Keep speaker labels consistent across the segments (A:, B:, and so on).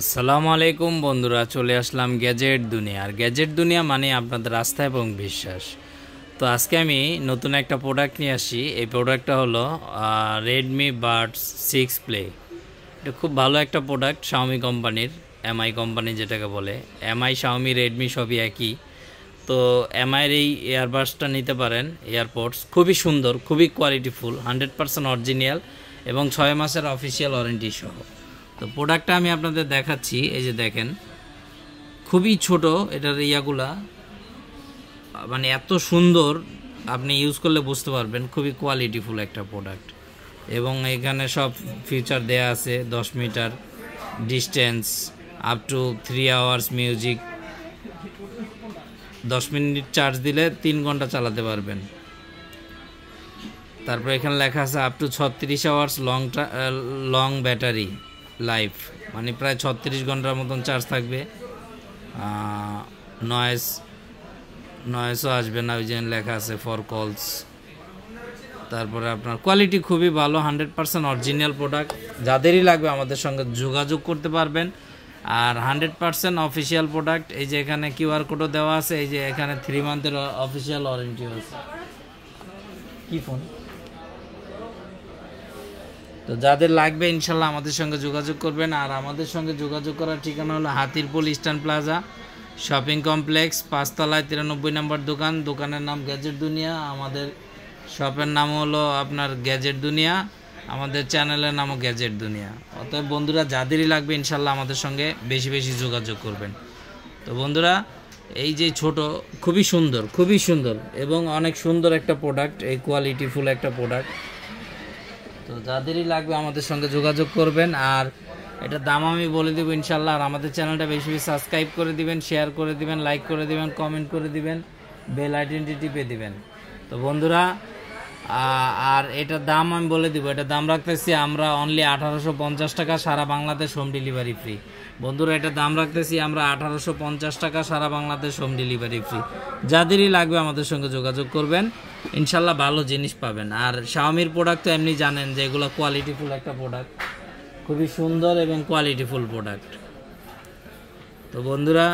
A: আসসালামু আলাইকুম বন্ধুরা, চলে আসলাম গ্যাজেট দুনিয়া। আর গ্যাজেট দুনিয়া মানে আপনাদের আস্থা এবং বিশ্বাস। তো আজকে আমি নতুন একটা প্রোডাক্ট নিয়ে আসি। এই প্রোডাক্টটা হলো রেডমি বাডস 6 প্লে। এটা খুব ভালো একটা প্রোডাক্ট শাওমি কোম্পানির, এমআই কোম্পানি যেটাকে বলে। এমআই, শাওমি, রেডমি সবই একই। তো এমআইয়ের এই ইয়ারবাডসটা নিতে পারেন। এয়ারপডস খুবই সুন্দর, খুবই কোয়ালিটিফুল, 100% অরিজিনাল এবং 6 মাসের অফিসিয়াল ওয়ারেন্টি সহ। তো প্রোডাক্টটা আমি আপনাদের দেখাচ্ছি। এই যে দেখেন, খুবই ছোট এটার ইয়াগুলা, মানে এত সুন্দর, আপনি ইউজ করলে বুঝতে পারবেন খুবই কোয়ালিটিফুল একটা প্রোডাক্ট। এবং এখানে সব ফিচার দেয়া আছে, 10 meter distance, up to 3 hours music, 10 minute charge দিলে 3 ঘন্টা চালাতে পারবেন। তারপর এখানে লেখা আছে up to 36 hours long battery life, মানে প্রায় 36 ঘন্টার মতন চার্জ থাকবে। নয়েসও আসবে না, ওই যে লেখা আছে ফর কলস। তারপরে আপনার কোয়ালিটি খুবই ভালো, 100% অরিজিনাল প্রোডাক্ট। যাদেরই লাগবে আমাদের সঙ্গে যোগাযোগ করতে পারবেন। আর 100% অফিসিয়াল প্রোডাক্ট। এই যে এখানে কিউআর কোডও দেওয়া আছে। এই যে এখানে 3 মান্থের অফিসিয়াল ওয়ারেন্টি আছে। কি ফোন? তো যাদের লাগবে ইনশাল্লাহ আমাদের সঙ্গে যোগাযোগ করবেন। আর আমাদের সঙ্গে যোগাযোগ করার ঠিকানা হলো Hatirpul eastern plaza shopping complex, 5 তলায় 93 নম্বর দোকান। দোকানের নাম গ্যাজেট দুনিয়া, আমাদের শপের নাম হলো আপনার গ্যাজেট দুনিয়া, আমাদের চ্যানেলের নামও গ্যাজেট দুনিয়া। অতএব বন্ধুরা, যাদেরই লাগবে ইনশাল্লাহ আমাদের সঙ্গে বেশি বেশি যোগাযোগ করবেন। তো বন্ধুরা, এই যে ছোট, খুবই সুন্দর, খুবই সুন্দর এবং অনেক সুন্দর একটা প্রোডাক্ট, এই কোয়ালিটিফুল একটা প্রোডাক্ট। তো যাদেরই লাগবে আমাদের সঙ্গে যোগাযোগ করবেন। আর এটার দাম আমি বলে দেবো ইনশাল্লাহ। আর আমাদের চ্যানেলটা বেশি বেশি সাবস্ক্রাইব করে দিবেন, শেয়ার করে দিবেন, লাইক করে দিবেন, কমেন্ট করে দিবেন, বেল আইকনটি টিপে দিবেন। তো বন্ধুরা, আর এটার দাম আমি বলে দিব। এটার দাম রাখতেছি আমরা অনলি 1850 টাকা, সারা বাংলাদেশ হোম ডেলিভারি ফ্রি। বন্ধুরা, এটার দাম রাখতেছি আমরা 1850 টাকা, সারা বাংলাদেশ হোম ডেলিভারি ফ্রি। যাদেরই লাগবে আমাদের সঙ্গে যোগাযোগ করবেন, ইনশাল্লাহ ভালো জিনিস পাবেন। আর শাওমির প্রোডাক্ট তো এমনি জানেন যে এগুলো কোয়ালিটিফুল একটা প্রোডাক্ট, খুবই সুন্দর এবং কোয়ালিটিফুল প্রোডাক্ট। তো বন্ধুরা,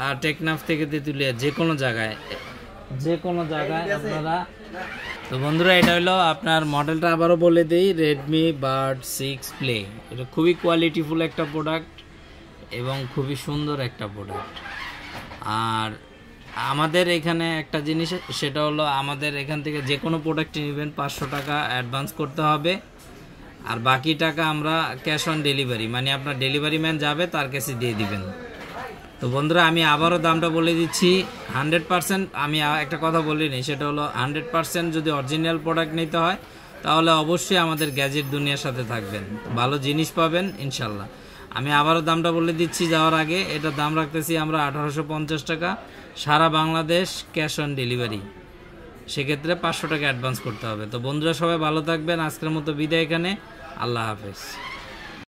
A: আর টেকনাফ থেকে তেঁতুলিয়া যে কোনো জায়গায় আপনারা। তো বন্ধুরা, এটা হলো আপনার মডেলটা আবারও বলে দিই, রেডমি বাড 6 প্লে। এটা খুবই কোয়ালিটিফুল একটা প্রোডাক্ট এবং খুবই সুন্দর একটা প্রোডাক্ট। আর আমাদের এখানে একটা জিনিস, সেটা হলো আমাদের এখান থেকে যে কোনো প্রোডাক্টটি নেবেন 500 টাকা অ্যাডভান্স করতে হবে। আর বাকি টাকা আমরা ক্যাশ অন ডেলিভারি, মানে আপনার ডেলিভারি ম্যান যাবে, তার কাছে দিয়ে দিবেন। তো বন্ধুরা, আমি আবারও দামটা বলে দিচ্ছি, 100%। আমি একটা কথা বলিনি, সেটা হলো 100% যদি অরিজিনাল প্রোডাক্ট নিতে হয় তাহলে অবশ্যই আমাদের গ্যাজেট দুনিয়ার সাথে থাকবেন, ভালো জিনিস পাবেন ইনশাল্লাহ। আমি আবারও দামটা বলে দিচ্ছি যাওয়ার আগে, এটার দাম রাখতেছি আমরা 1850 টাকা, সারা বাংলাদেশ ক্যাশ অন ডেলিভারি। সেক্ষেত্রে 500 টাকা অ্যাডভান্স করতে হবে। তো বন্ধুরা, সবাই ভালো থাকবেন। আজকের মতো বিদায় এখানে, আল্লাহ হাফেজ।